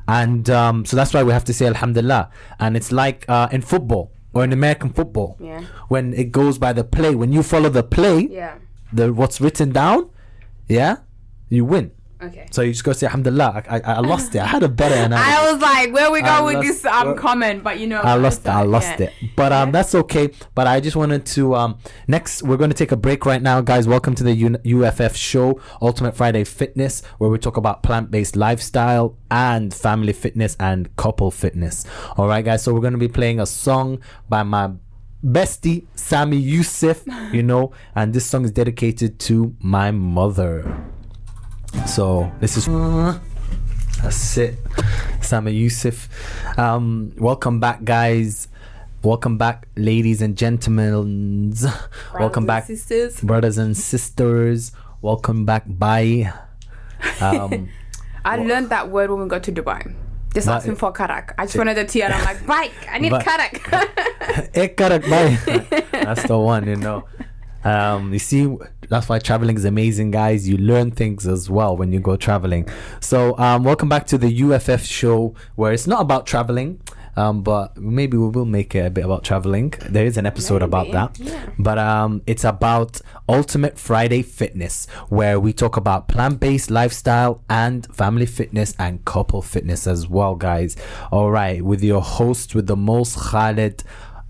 And so that's why we have to say Alhamdulillah. And it's like in football, or in American football, when it goes by the play, when you follow the play, what's written down, you win. Okay. So you just go say Alhamdulillah. I lost it. I had a better analogy. I was like, where we go with this comment, but you know, I lost it. But that's okay. But I just wanted to next we're going to take a break right now, guys. Welcome to the UFF show, Ultimate Friday Fitness, where we talk about plant-based lifestyle and family fitness and couple fitness. All right, guys. So we're going to be playing a song by my bestie Sami Yusuf, and this song is dedicated to my mother. So this is that's it, Sami Yusuf. Welcome back, guys. Welcome back, ladies and gentlemen. Welcome back, sisters. Brothers and sisters. Welcome back, bye. I learned that word when we got to Dubai. Just asking for karak. I just wanted the tea and I'm like, bike, I need karak. Karak, bye. That's the one, You see, that's why traveling is amazing, guys. You learn things as well when you go traveling. So welcome back to the UFF show, where it's not about traveling, but maybe we will make it a bit about traveling. There is an episode about that. Yeah. But it's about Ultimate Friday Fitness, where we talk about plant-based lifestyle and family fitness and couple fitness as well, guys. All right, with your host with the most, Khalid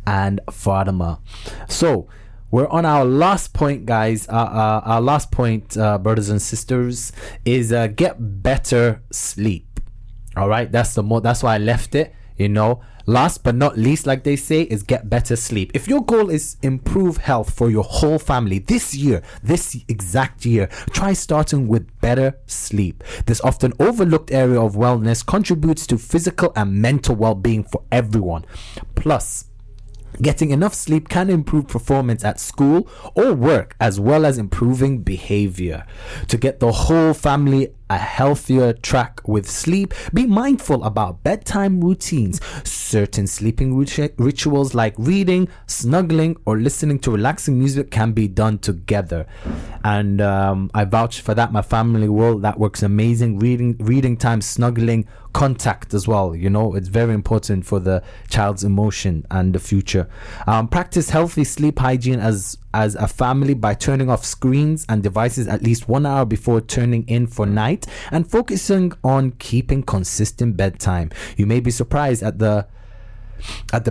and Fatima. So we're on our last point, guys. Our last point, brothers and sisters, is get better sleep. All right, that's why I left it. You know, last but not least, like they say, is get better sleep. If your goal is improve health for your whole family this exact year, try starting with better sleep. This often overlooked area of wellness contributes to physical and mental well-being for everyone. Plus, getting enough sleep can improve performance at school or work, as well as improving behavior. To get the whole family a healthier track with sleep, be mindful about bedtime routines. Certain sleeping rituals like reading, snuggling, or listening to relaxing music can be done together. And I vouch for that. My family will. That works amazing. Reading time, snuggling, contact as well. You know, it's very important for the child's emotion and the future. Practice healthy sleep hygiene as a family by turning off screens and devices at least 1 hour before turning in for night, and focusing on keeping consistent bedtime. You may be surprised at the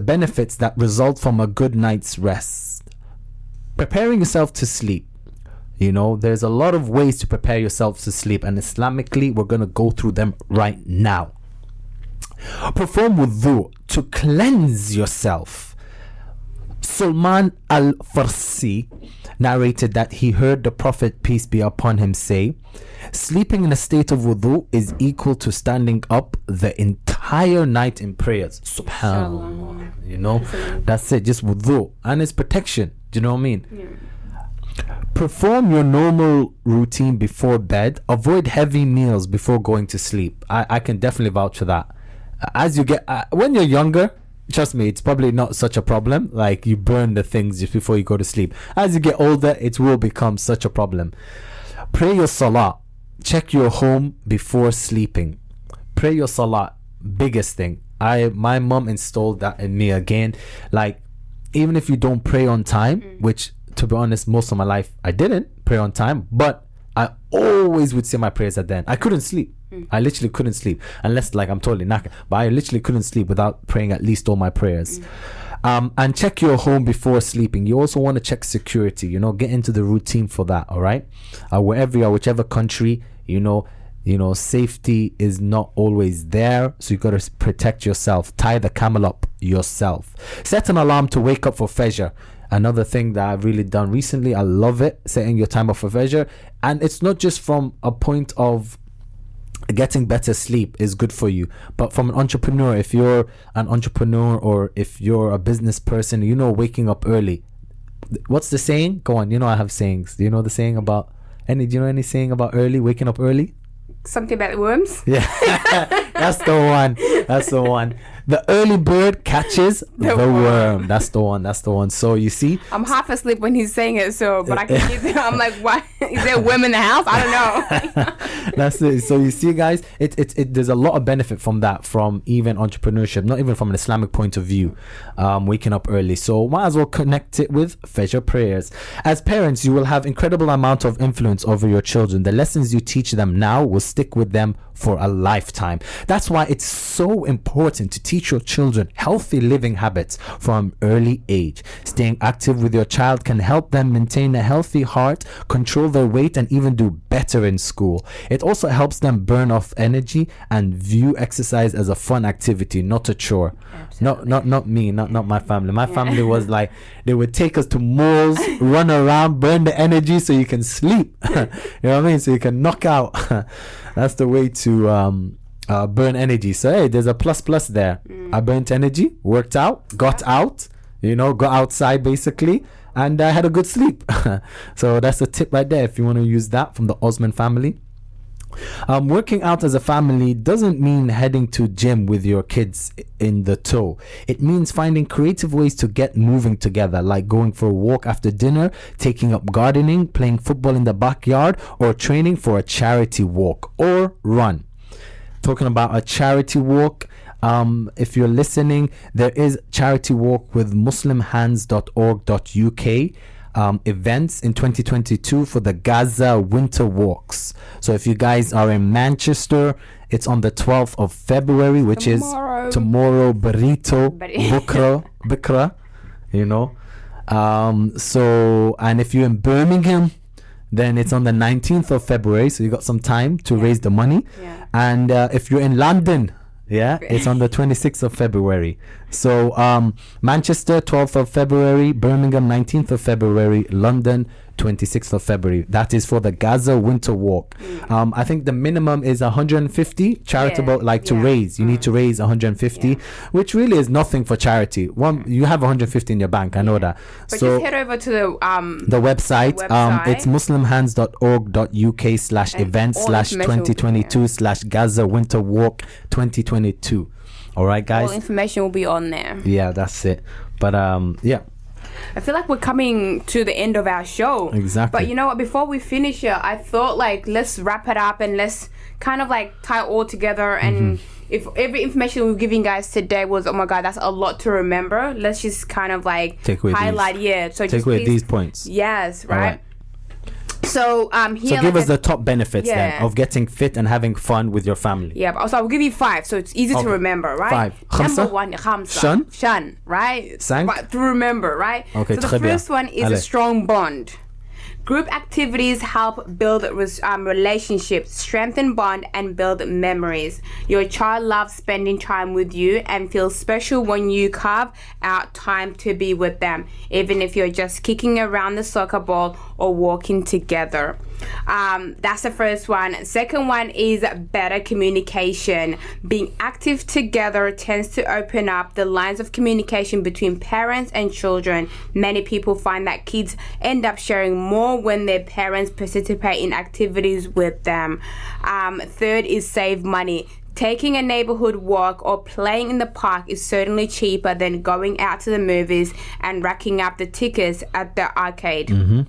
benefits that result from a good night's rest. Preparing yourself to sleep. You know, there's a lot of ways to prepare yourself to sleep, and Islamically, we're going to go through them right now. Perform wudu to cleanse yourself. Salman al-Farsi narrated that he heard the Prophet, peace be upon him, say, sleeping in a state of wudu is equal to standing up the entire night in prayers. Subhanallah. You know, that's it, just wudu. And it's protection. Do you know what I mean? Yeah. Perform your normal routine before bed. Avoid heavy meals before going to sleep. I can definitely vouch for that. As you get, when you're younger, trust me, it's probably not such a problem. Like, you burn the things just before you go to sleep. As you get older, it will become such a problem. Pray your salah. Check your home before sleeping. Pray your salah. Biggest thing. My mom installed that in me again. Like, even if you don't pray on time, which, to be honest, most of my life I didn't pray on time, but I always would say my prayers at the end. I couldn't sleep. I literally couldn't sleep unless, like, I'm totally knackered, but I literally couldn't sleep without praying at least all my prayers. And check your home before sleeping. You also want to check security, you know, get into the routine for that. All right, wherever you are, whichever country, you know, safety is not always there, so you got to protect yourself. Tie the camel up yourself. Set an alarm to wake up for Fajr. Another thing that I've really done recently, I love it, setting your time up for Fajr. And it's not just from a point of getting better sleep is good for you, but from an entrepreneur, if you're an entrepreneur or if you're a business person, you know, waking up early. What's the saying? Go on, you know, I have sayings. Do you know the saying about do you know any saying about early, waking up early? Something about worms? Yeah. That's the one. The early bird catches the worm. That's the one. So you see, I'm half asleep when he's saying it, so but I can hear it. I'm like, why is there a worm in the house? I don't know. That's it. So you see, guys, it there's a lot of benefit from that, from even entrepreneurship, not even from an Islamic point of view, waking up early. So might as well connect it with Fajr prayers. As parents, you will have incredible amount of influence over your children. The lessons you teach them now will stick with them for a lifetime. That's why it's so important to teach your children healthy living habits from early age. Staying active with your child can help them maintain a healthy heart, control their weight, and even do better in school. It also helps them burn off energy and view exercise as a fun activity, not a chore. Absolutely. Not me, not my family. My family was like, they would take us to malls, run around, burn the energy so you can sleep. You know what I mean? So you can knock out. That's the way to burn energy. So hey, there's a plus there. I burnt energy, worked out, got out, got outside basically, and I had a good sleep. So that's a tip right there if you want to use that from the Osman family. Working out as a family doesn't mean heading to gym with your kids in the tow. It means finding creative ways to get moving together, like going for a walk after dinner, taking up gardening, playing football in the backyard, or training for a charity walk or run. Talking about a charity walk, if you're listening, there is charity walk with muslimhands.org.uk. Events in 2022 for the Gaza Winter Walks. So if you guys are in Manchester, it's on the 12th of February, which is tomorrow, Bukra, you know. So, and if you're in Birmingham, then it's on the 19th of February, so you got some time to raise the money. And if you're in London, it's on the 26th of February. So Manchester 12th of February, Birmingham 19th of February, London 26th of February. That is for the Gaza Winter Walk. I think the minimum is 150 charitable, to raise. You need to raise 150, which really is nothing for charity. You have 150 in your bank, I know that. But so just head over to the website. It's muslimhands.org.uk/events/2022/Gaza Winter Walk 2022. All right, guys. All information will be on there. Yeah, that's it. But I feel like we're coming to the end of our show. Exactly. But you know what? Before we finish it, I thought let's wrap it up and let's kind of tie it all together. And if every information we're giving guys today was, oh my God, that's a lot to remember. Let's just kind of take away highlight. These. So take away these points. Yes. Right. So here, so give us the top benefits then of getting fit and having fun with your family. Yeah, so I'll give you 5, so it's easy to remember, right? 5. Number 1, khamsa. Shan, right? To remember, right? Okay, so the first one is a strong bond. Group activities help build relationships, strengthen bond, and build memories. Your child loves spending time with you and feels special when you carve out time to be with them, even if you're just kicking around the soccer ball or walking together. That's the first one. Second one is better communication. Being active together tends to open up the lines of communication between parents and children. Many people find that kids end up sharing more when their parents participate in activities with them. Third is save money. Taking a neighborhood walk or playing in the park is certainly cheaper than going out to the movies and racking up the tickets at the arcade.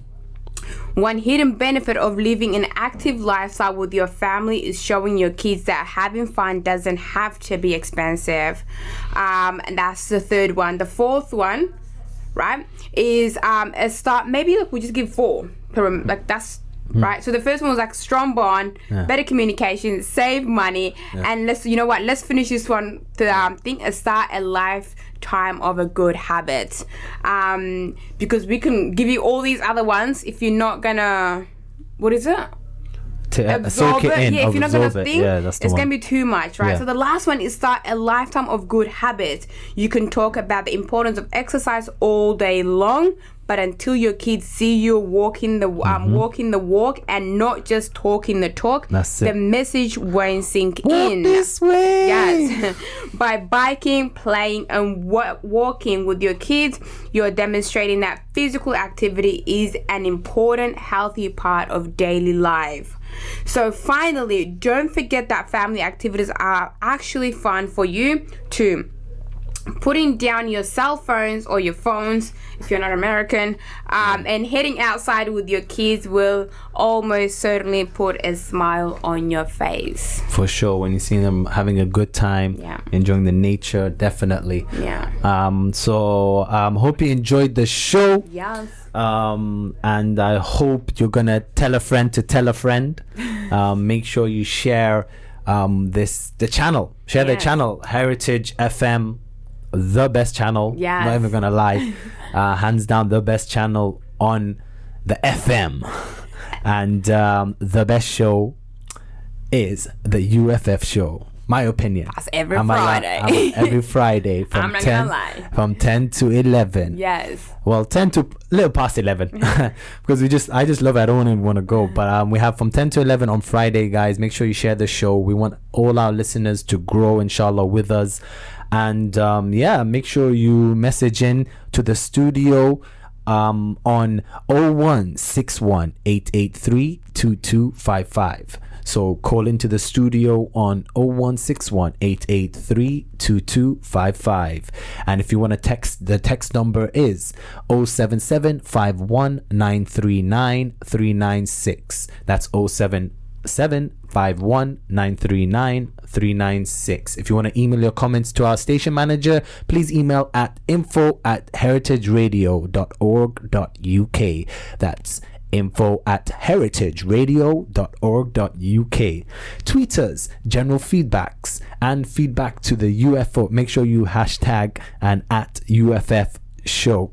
One hidden benefit of living an active lifestyle with your family is showing your kids that having fun doesn't have to be expensive. And that's the third one. The fourth one, right, is a start. Maybe we just give 4. That's right. So the first one was strong bond, better communication, save money, and let's finish this one to start a lifetime of a good habit. Because we can give you all these other ones if you're not gonna to absorb it. If you're not gonna think, it's gonna be too much, right? Yeah. So the last one is start a lifetime of good habits. You can talk about the importance of exercise all day long, but until your kids see you walking the walk and not just talking the talk, the message won't sink in. This way. Yes. By biking, playing, and walking with your kids, you're demonstrating that physical activity is an important, healthy part of daily life. So finally, don't forget that family activities are actually fun for you too. Putting down your cell phones or your phones if you're not American, and heading outside with your kids will almost certainly put a smile on your face. For sure, when you see them having a good time, enjoying the nature, definitely. So hope you enjoyed the show. Yes. And I hope you're gonna tell a friend to tell a friend. Make sure you share the channel. Share the channel, Heritage FM. The best channel, not even gonna lie, hands down the best channel on the FM. And the best show is the UFF show, my opinion. That's every Friday. Every Friday from 10 to 11. Yes. Well, 10 to a little past 11 because I just love it. I don't even want to go, but we have from 10 to 11 on Friday, guys. Make sure you share the show. We want all our listeners to grow, inshallah, with us. And make sure you message in to the studio on 0161 883 2255. So call into the studio on 0161 883 2255. And if you want to text, the text number is 077 51939 396. That's 077 51939 396. If you want to email your comments to our station manager, please email at info@heritageradio.org.uk. That's info@heritageradio.org.uk. Tweet us general feedbacks and feedback to the UFO. Make sure you hashtag and at UFF show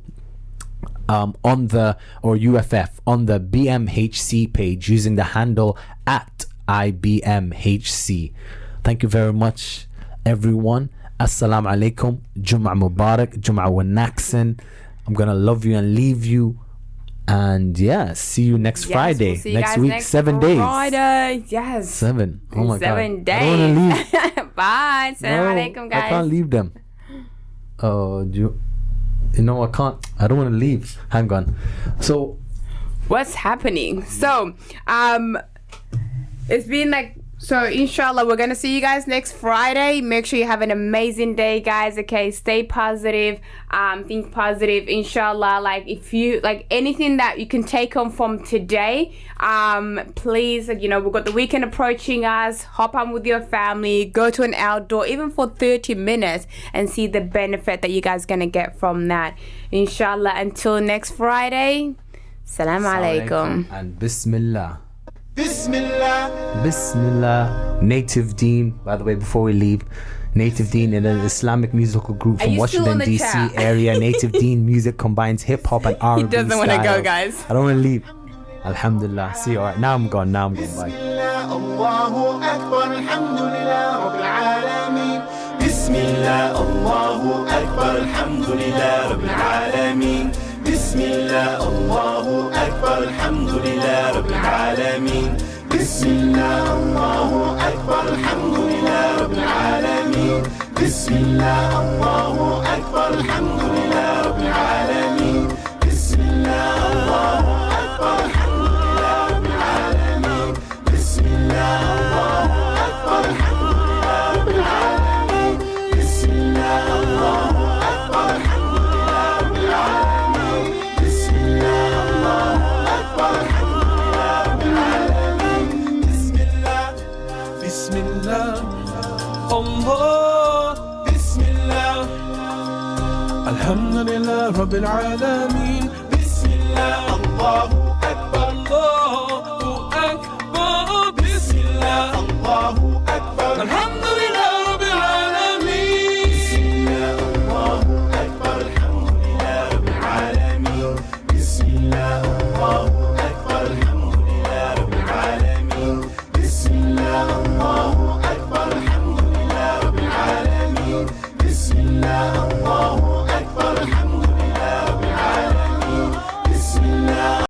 on the UFF on the BMHC page using the handle at IBMHC. Thank you very much, everyone. Assalamu alaikum. Jum'ah Mubarak. Jum'ah wa Naksan. I'm gonna love you and leave you. And yeah, see you next Friday. We'll next week, 7 days. Friday, yes. 7. Oh my 7 God. days. I don't want to leave. Bye. Assalamu alaikum, guys. I can't leave them. Oh, you know, I can't. I don't want to leave. Hang on. So, what's happening? So, it's been like, so inshallah we're gonna see you guys next Friday. Make sure you have an amazing day, guys. Okay, stay positive, think positive, inshallah. Like, if you like anything that you can take on from today, please, you know, we've got the weekend approaching us. Hop on with your family, go to an outdoor even for 30 minutes and see the benefit that you guys gonna get from that, inshallah. Until next Friday, salam alaikum and bismillah. Bismillah. Bismillah. Native Deen, by the way, before we leave, Native Deen is an Islamic musical group from Washington DC area. Native Deen music combines hip hop and R&B. He doesn't want to go, guys. I don't want to leave. Alhamdulillah. See you. Alright, now I'm gone. Bye. Allahu Akbar. Alhamdulillah Rabbil Alameen. Bismillah. Allahu Akbar. Alhamdulillah Rabbil Alameen. Bismillah, Allahu Akbar, Alhamdulillah Rabbil Alameen. Bismillah, Allahu Akbar, Alhamdulillah Rabbil Alameen. Bismillah, Allahu Akbar, Alhamdulillah Rabbil Alameen. Bismillah, Allahu Akbar, Alhamdulillah Rabbil Alameen. Bismillah, Allahu Akbar, Alhamdulillah Rabbil Alameen. Bismillah, Allahu Akbar, Alhamdulillah Rabbil Alameen. Bismillah, Allah, Bismillah, Alhamdulillah Rabbil Alameen. Bismillah, Allah.